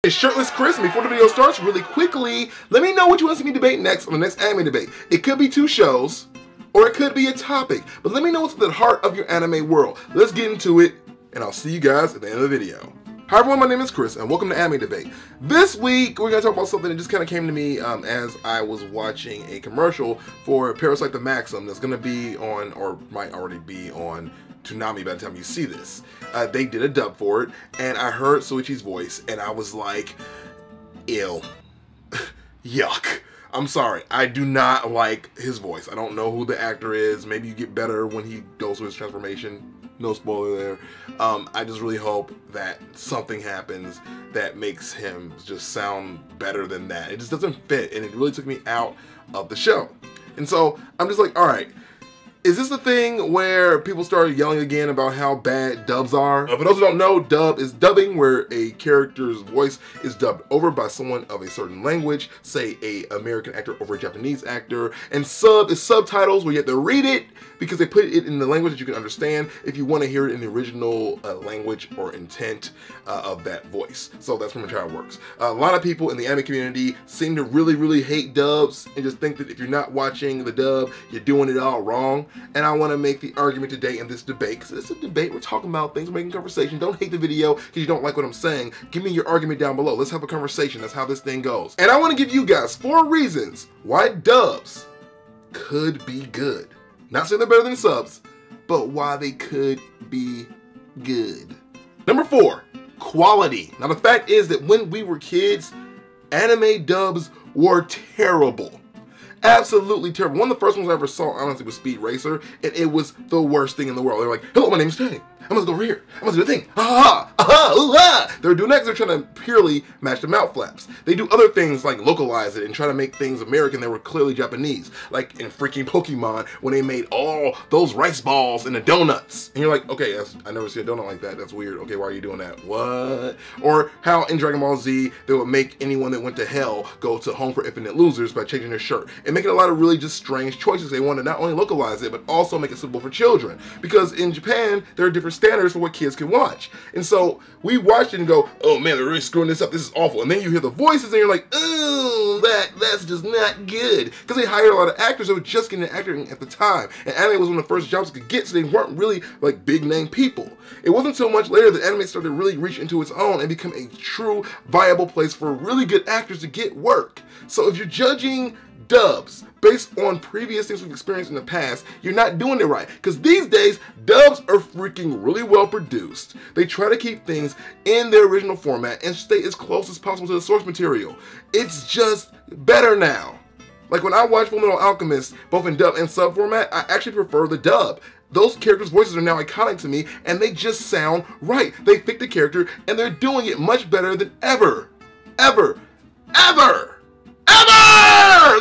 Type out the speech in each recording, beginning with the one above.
It's Shirtless Chris, and before the video starts, really quickly, let me know what you want to see me debate next on the next anime debate. It could be 2 shows, or it could be a topic, but let me know what's at the heart of your anime world. Let's get into it, and I'll see you guys at the end of the video. Hi everyone, my name is Chris, and welcome to Anime Debate. This week, we're going to talk about something that just kind of came to me as I was watching a commercial for Parasyte the Maxim that's going to be on, or might already be on, Toonami by the time you see this. They did a dub for it, and I heard Soichi's voice, and I was like, ew. Yuck. I'm sorry, I do not like his voice. I don't know who the actor is. Maybe you get better when he goes through his transformation. No spoiler there. I just really hope that something happens that makes him just sound better than that. It just doesn't fit, and it really took me out of the show. And so I'm just like, all right, is this the thing where people started yelling again about how bad dubs are? For those who don't know, dub is dubbing, where a character's voice is dubbed over by someone of a certain language, say a American actor over a Japanese actor, and sub is subtitles, where you have to read it because they put it in the language that you can understand if you want to hear it in the original language or intent of that voice. So that's pretty much how it works. A lot of people in the anime community seem to really hate dubs and just think that if you're not watching the dub, you're doing it all wrong. And I want to make the argument today in this debate, because it's a debate, we're talking about things, we're making conversation. Don't hate the video because you don't like what I'm saying. Give me your argument down below. Let's have a conversation. That's how this thing goes. And I want to give you guys 4 reasons why dubs could be good. Not saying they're better than subs, but why they could be good. Number 4, quality. Now the fact is that when we were kids, anime dubs were terrible. Absolutely terrible. One of the first ones I ever saw, honestly, was Speed Racer, and it was the worst thing in the world. They were like, hello, my name's Tang. I'm gonna go over here. I'm gonna do the thing. Ha ha, aha, ooh, ah. They're doing that because they're trying to purely match the mouth flaps. They do other things like localize it and try to make things American that were clearly Japanese. Like in freaking Pokemon, when they made all those rice balls into donuts. And you're like, okay, I never see a donut like that. That's weird. Okay, why are you doing that? What? Or how in Dragon Ball Z, they would make anyone that went to hell go to Home for Infinite Losers by changing their shirt. And making a lot of really just strange choices. They want to not only localize it, but also make it suitable for children. Because in Japan, there are different standards for what kids can watch. And so we watched it and go, oh man, they're really screwing this up. This is awful. And then you hear the voices and you're like, oh, that's just not good. Because they hired a lot of actors that were just getting acting at the time. And anime was one of the first jobs they could get, so they weren't really like big name people. It wasn't until much later that anime started to really reach into its own and become a true viable place for really good actors to get work. So if you're judging dubs based on previous things we've experienced in the past, you're not doing it right. Because these days, dubs are freaking really well produced. They try to keep things in their original format and stay as close as possible to the source material. It's just better now. Like when I watch Fullmetal Alchemist, both in dub and sub format, I actually prefer the dub. Those characters' voices are now iconic to me, and they just sound right. They fit the character, and they're doing it much better than ever. Ever.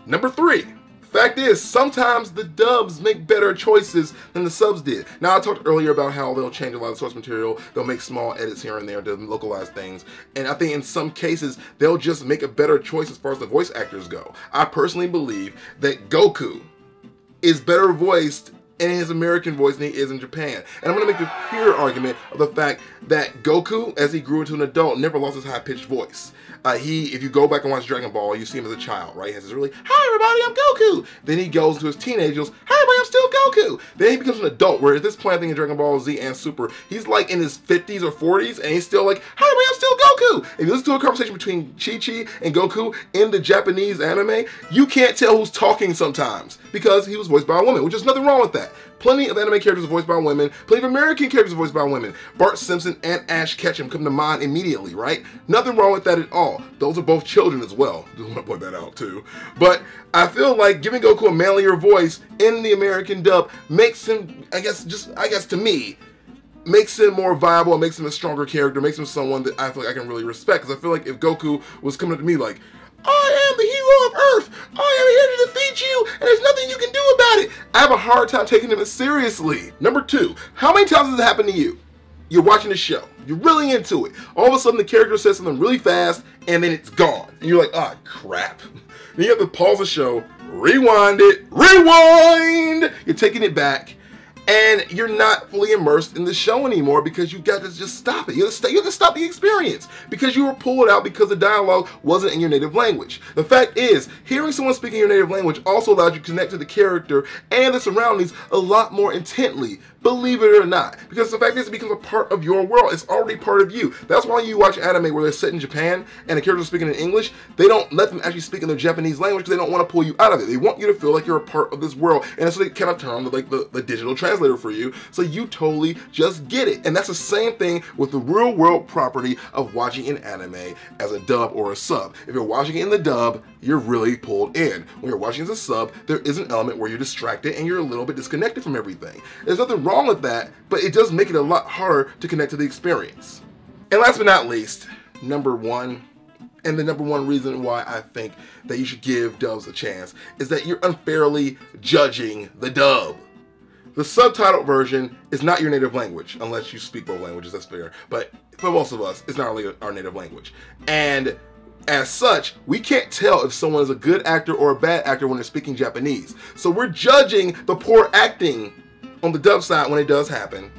Number 3. Fact is, sometimes the dubs make better choices than the subs did. Now, I talked earlier about how they'll change a lot of source material. They'll make small edits here and there to localize things. And I think in some cases, they'll just make a better choice as far as the voice actors go. I personally believe that Goku is better voiced in his American voice than he is in Japan. And I'm going to make the pure argument of the fact that Goku, as he grew into an adult, never lost his high-pitched voice. If you go back and watch Dragon Ball, you see him as a child, right? He has this really, hi everybody, I'm Goku. Then he goes into his teenage, he goes, hi everybody, I'm still Goku. Then he becomes an adult, where at this point, I think in Dragon Ball Z and Super, he's like in his 50s or 40s, and he's still like, hi everybody, I'm still Goku. If you listen to a conversation between Chi-Chi and Goku in the Japanese anime, you can't tell who's talking sometimes, because he was voiced by a woman, which is nothing wrong with that. Plenty of anime characters are voiced by women. Plenty of American characters are voiced by women. Bart Simpson and Ash Ketchum come to mind immediately, right? Nothing wrong with that at all. Those are both children as well. Just want to point that out too. But I feel like giving Goku a manlier voice in the American dub makes him, I guess to me, makes him more viable, and makes him a stronger character, makes him someone that I feel like I can really respect. Because I feel like if Goku was coming up to me like, I am the hero of Earth. I am here to defeat you, and there's nothing you can do about it, I have a hard time taking him seriously. Number 2, how many times has it happened to you? You're watching the show, you're really into it. All of a sudden, the character says something really fast, and then it's gone. And you're like, ah, crap. Then you have to pause the show, rewind it, rewind! You're taking it back, And you're not fully immersed in the show anymore because you got to just stop it. You have to stop the experience because you were pulled out because the dialogue wasn't in your native language. The fact is, hearing someone speaking your native language also allows you to connect to the character and the surroundings a lot more intently, believe it or not. Because the fact is, it becomes a part of your world. It's already part of you. That's why you watch anime where they're set in Japan and the characters are speaking in English. They don't let them actually speak in their Japanese language because they don't want to pull you out of it. They want you to feel like you're a part of this world. And so they kind of turn on the digital translator for you, so you totally just get it. And that's the same thing with the real world property of watching an anime as a dub or a sub. If you're watching it in the dub, you're really pulled in. When you're watching as a sub, there is an element where you're distracted and you're a little bit disconnected from everything. There's nothing wrong with that, but it does make it a lot harder to connect to the experience. And last but not least, number one, and the number one reason why I think that you should give dubs a chance is that you're unfairly judging the dub. The subtitled version is not your native language, unless you speak both languages, that's fair. But for most of us, it's not really our native language. And as such, we can't tell if someone is a good actor or a bad actor when they're speaking Japanese. So we're judging the poor acting on the dub side when it does happen,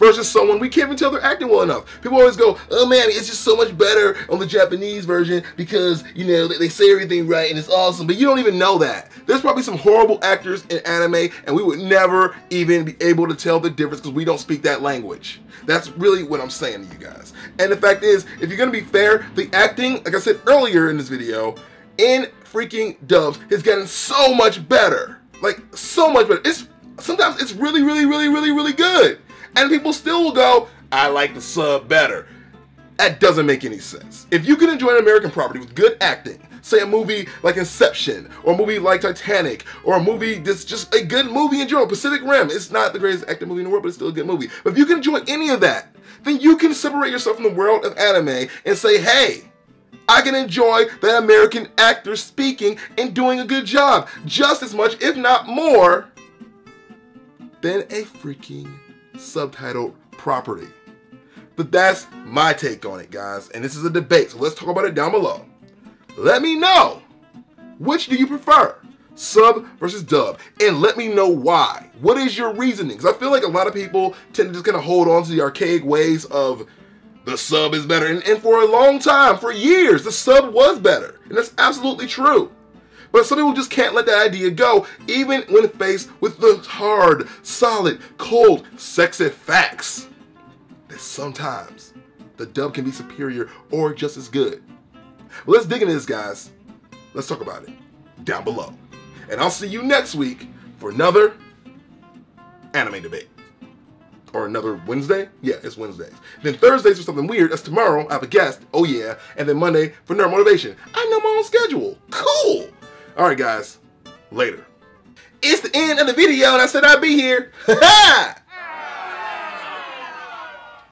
versus someone we can't even tell they're acting well enough. People always go, oh man, it's just so much better on the Japanese version because, you know, they say everything right and it's awesome, but you don't even know that. There's probably some horrible actors in anime and we would never even be able to tell the difference because we don't speak that language. That's really what I'm saying to you guys. And the fact is, if you're gonna be fair, the acting, like I said earlier in this video, in freaking dubs has gotten so much better. Like, so much better. Sometimes it's really, really, really, really, really good. And people still will go, I like the sub better. That doesn't make any sense. If you can enjoy an American property with good acting, say a movie like Inception, or a movie like Titanic, or a movie that's just a good movie in general, Pacific Rim, it's not the greatest acting movie in the world, but it's still a good movie. But if you can enjoy any of that, then you can separate yourself from the world of anime and say, hey, I can enjoy the American actor speaking and doing a good job, just as much, if not more, than a freaking subtitled property. But that's my take on it, guys, and this is a debate, so let's talk about it down below. Let me know, which do you prefer, sub versus dub, and let me know why. What is your reasoning? Because I feel like a lot of people tend to just kind of hold on to the archaic ways of the sub is better, and for a long time, for years, the sub was better, and that's absolutely true. But some people just can't let that idea go, even when faced with the hard, solid, cold, sexy facts that sometimes the dub can be superior or just as good. Well, let's dig into this, guys. Let's talk about it down below. And I'll see you next week for another anime debate. Or another Wednesday? Yeah, it's Wednesdays. Then Thursdays for something weird. That's tomorrow. I have a guest. Oh yeah. And then Monday for Nerd Motivation. I know my own schedule. Cool. Alright guys, later. It's the end of the video and I said I'd be here. Ha ha!